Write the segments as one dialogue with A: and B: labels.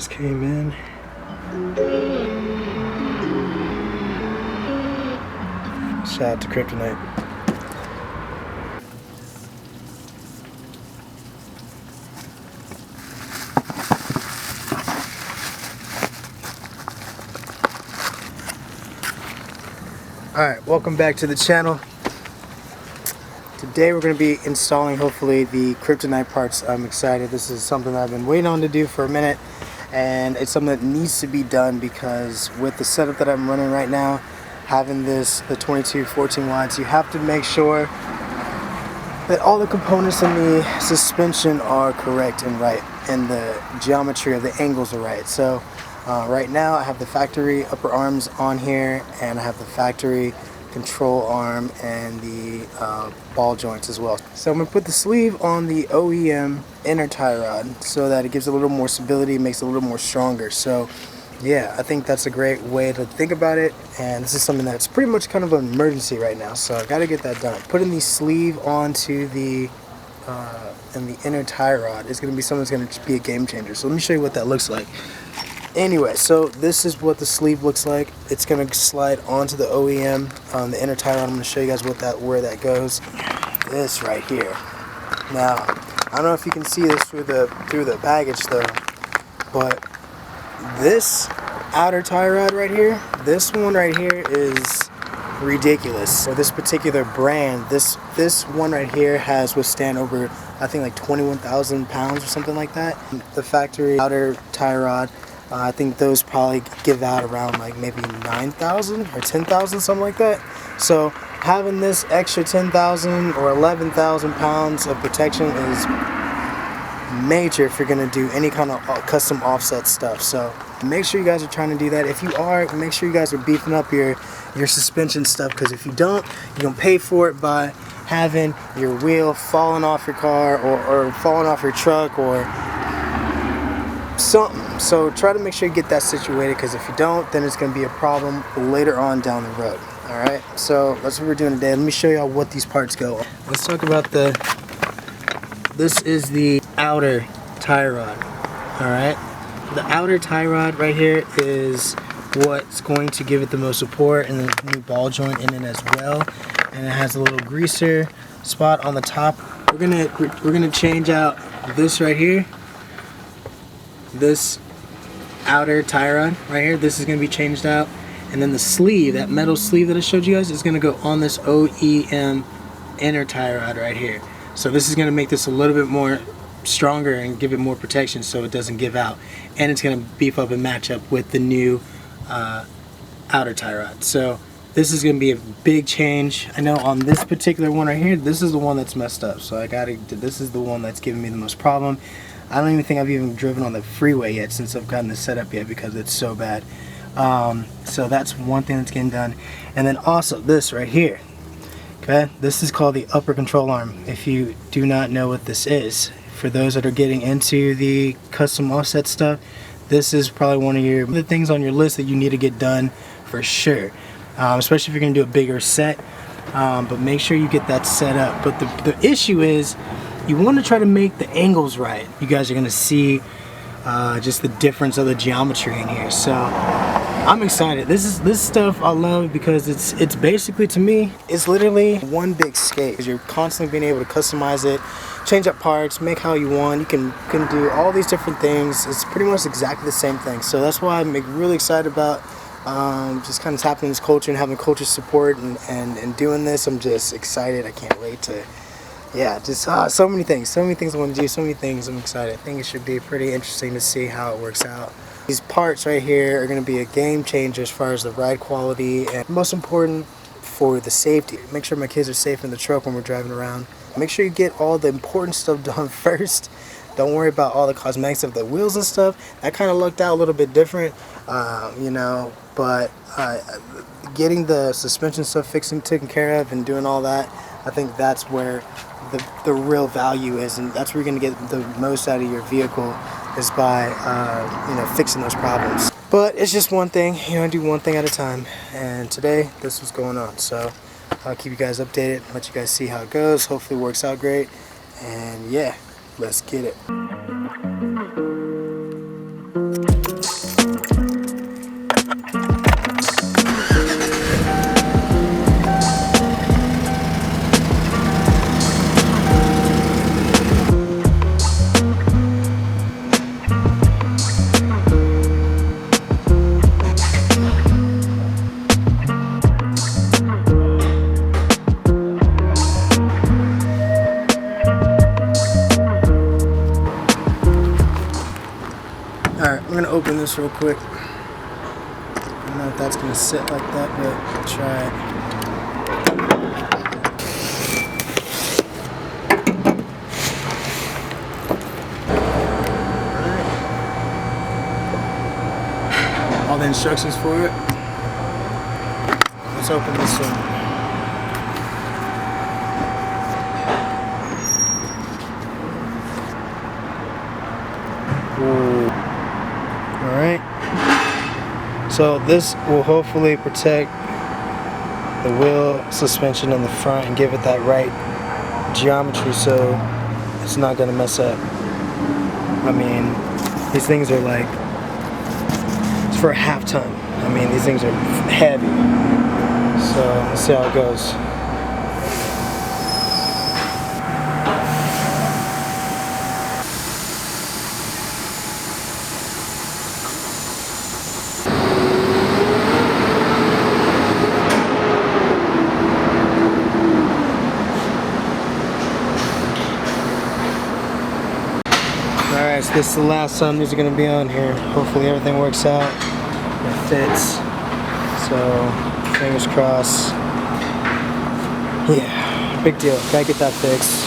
A: just came in. Shout out to Kryptonite. Alright, welcome back to the channel. Today we're going to be installing, hopefully, the Kryptonite parts. I'm excited. This is something that I've been waiting on to do for a minute, and it's something that needs to be done because with the setup that I'm running right now, having the 22 14 watts, you have to make sure that all the components in the suspension are correct and right, and the geometry of the angles are right. So right now I have the factory upper arms on here, and I have the factory control arm and the ball joints as well. So I'm going to put the sleeve on the OEM inner tie rod so that it gives a little more stability, makes it a little more stronger. So yeah, I think that's a great way to think about it, and this is something that's pretty much kind of an emergency right now, so I got to get that done. Putting the sleeve onto the inner tie rod is going to be something that's going to be a game changer. So let me show you what that looks like. Anyway, so this is what the sleeve looks like. It's going to slide onto the OEM, the inner tie rod. I'm going to show you guys where that goes. This right here. Now, I don't know if you can see this through the baggage though, but this outer tie rod right here, this one right here is ridiculous. For this particular brand, this one right here has withstand over, I think, like 21,000 pounds or something like that. The factory outer tie rod, I think those probably give out around like maybe 9,000 or 10,000, something like that. So having this extra 10,000 or 11,000 pounds of protection is major if you're going to do any kind of custom offset stuff. So make sure you guys are trying to do that. If you are, make sure you guys are beefing up your suspension stuff, because if you don't, you're going to pay for it by having your wheel falling off your car or falling off your truck or something. So try to make sure you get that situated, because if you don't, then it's going to be a problem later on down the road. Alright, so that's what we're doing today. Let me show y'all what these parts go. Let's talk about this is the outer tie rod. Alright, the outer tie rod right here is what's going to give it the most support, and there's a new ball joint in it as well, and it has a little greaser spot on the top. We're gonna change out this right here, this outer tie rod right here. This is gonna be changed out, and then the sleeve, that metal sleeve that I showed you guys, is gonna go on this OEM inner tie rod right here. So this is gonna make this a little bit more stronger and give it more protection so it doesn't give out, and it's gonna beef up and match up with the new outer tie rod. So this is gonna be a big change. I know on this particular one right here, this is the one that's messed up, so this is the one that's giving me the most problem. I don't even think I've even driven on the freeway yet since I've gotten this set up yet, because it's so bad. So that's one thing that's getting done. And then also this right here, okay, this is called the upper control arm. If you do not know what this is, for those that are getting into the custom offset stuff, this is probably one of the things on your list that you need to get done for sure, especially if you're going to do a bigger set. But make sure you get that set up. But the issue is, you want to try to make the angles right. You guys are going to see just the difference of the geometry in here. So I'm excited. This stuff I love, because it's basically, to me, it's literally one big skate. You're constantly being able to customize it, change up parts, make how you want. You can do all these different things. It's pretty much exactly the same thing. So that's why I'm really excited about just kind of tapping this culture and having culture support and doing this. I'm just excited. I can't wait to, yeah, just so many things I want to do, so many things. I'm excited. I think it should be pretty interesting to see how it works out. These parts right here are going to be a game changer as far as the ride quality, and most important, for the safety. Make sure my kids are safe in the truck when we're driving around. Make sure you get all the important stuff done first. Don't worry about all the cosmetics of the wheels and stuff. That kind of looked out a little bit different, you know, but getting the suspension stuff taken care of and doing all that, I think that's where the real value is, and that's where you're going to get the most out of your vehicle, is by you know, fixing those problems. But it's just one thing, you know, I do one thing at a time, and today this was going on, so I'll keep you guys updated, let you guys see how it goes. Hopefully it works out great, and yeah, let's get it. this real quick. I don't know if that's gonna sit like that, but I'll try it. All the instructions for it. Let's open this one. Alright. So this will hopefully protect the wheel suspension in the front and give it that right geometry so it's not going to mess up. I mean, these things are like, it's for a half ton. I mean, these things are heavy. So let's see how it goes. Alright, so this is the last time these are going to be on here. Hopefully everything works out. It fits. So, fingers crossed. Yeah, big deal. Gotta get that fixed.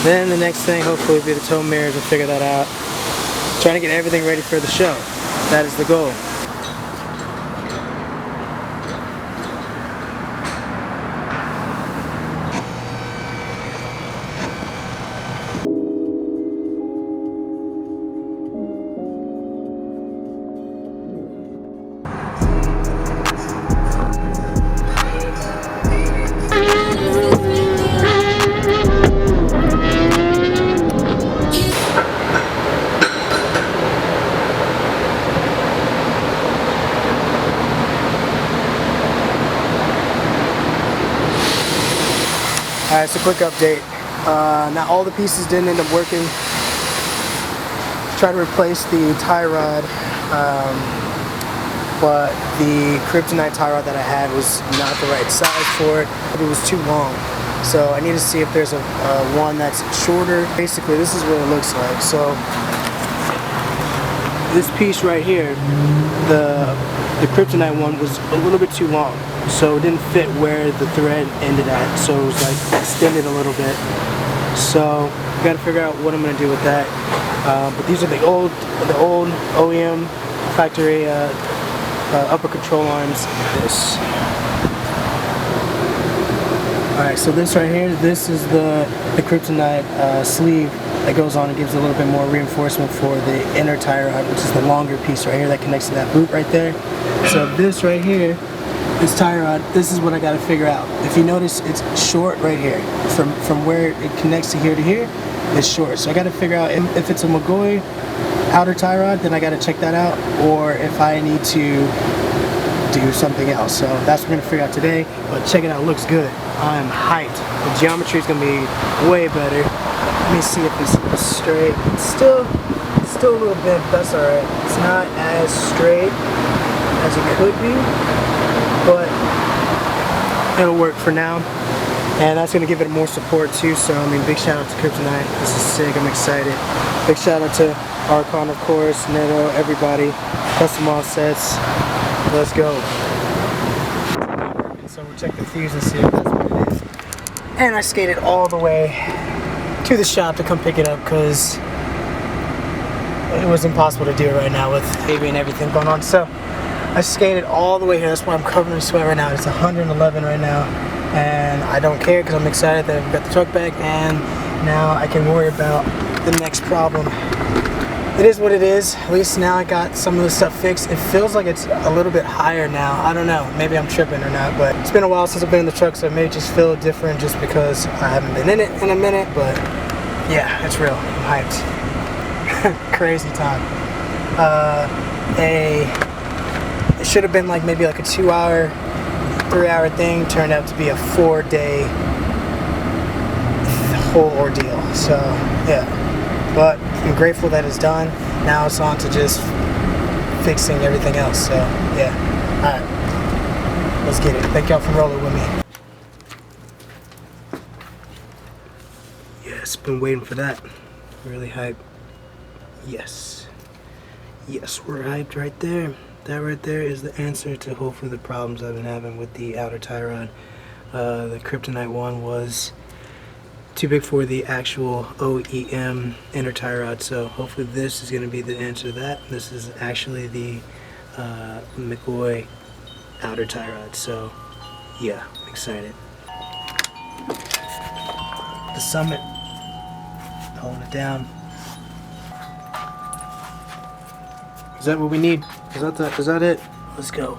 A: Then the next thing hopefully will be the tow mirrors and figure that out. Trying to get everything ready for the show. That is the goal. Alright, so quick update. Now all the pieces didn't end up working. Tried to replace the tie rod, but the Kryptonite tie rod that I had was not the right size for it. It was too long. So I need to see if there's a one that's shorter. Basically, this is what it looks like. So this piece right here, the Kryptonite one was a little bit too long. So it didn't fit where the thread ended at, so it was like extended a little bit. So got to figure out what I'm gonna do with that. But these are the old OEM factory upper control arms. This. All right, so this right here, this is the Kryptonite sleeve that goes on and gives a little bit more reinforcement for the inner tie rod, which is the longer piece right here that connects to that boot right there. So this right here, this tie rod, this is what I got to figure out. If you notice, it's short right here. From where it connects to here, it's short. So I got to figure out if it's a McGoy outer tie rod, then I got to check that out, or if I need to do something else. So that's what we're going to figure out today. But check it out, it looks good. I'm hyped. The geometry is going to be way better. Let me see if it's straight. It's still a little bent, but that's alright. It's not as straight as it could be, but it'll work for now. And that's going to give it more support too. So I mean, big shout out to Kryptonite. This is sick. I'm excited. Big shout out to Archon, of course, Neto, everybody. Custom offsets. Let's go. So we'll check the fuse and see if that's what it is. And I skated all the way to the shop to come pick it up because it was impossible to do it right now with baby and everything going on. So I skated all the way here. That's why I'm covered in sweat right now. It's 111 right now, and I don't care because I'm excited that I've got the truck back, and now I can worry about the next problem. It is what it is. At least now I got some of the stuff fixed. It feels like it's a little bit higher now. I don't know. Maybe I'm tripping or not, but it's been a while since I've been in the truck, so it may just feel different just because I haven't been in it in a minute, but yeah, it's real. I'm hyped. Crazy time. It should have been like maybe like a 2-hour, 3-hour thing. Turned out to be a 4-day whole ordeal. So yeah. But I'm grateful that it's done. Now it's on to just fixing everything else. So yeah, all right, let's get it. Thank y'all for rolling with me. Yes, been waiting for that. Really hype. Yes, Yes, we're hyped right there. That right there is the answer to hopefully the problems I've been having with the outer tie rod. The Kryptonite one was too big for the actual OEM inner tie rod, so hopefully this is going to be the answer to that. This is actually the McCoy outer tie rod, so yeah, I'm excited. The Summit, holding it down. Is that what we need? Is that it? Let's go.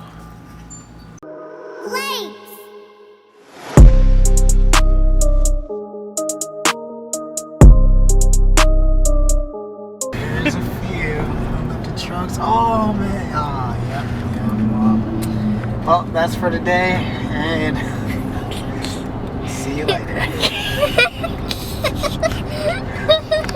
A: There's a few. Hook up the trucks. Oh man. Oh yeah. Well, that's for today, and see you later.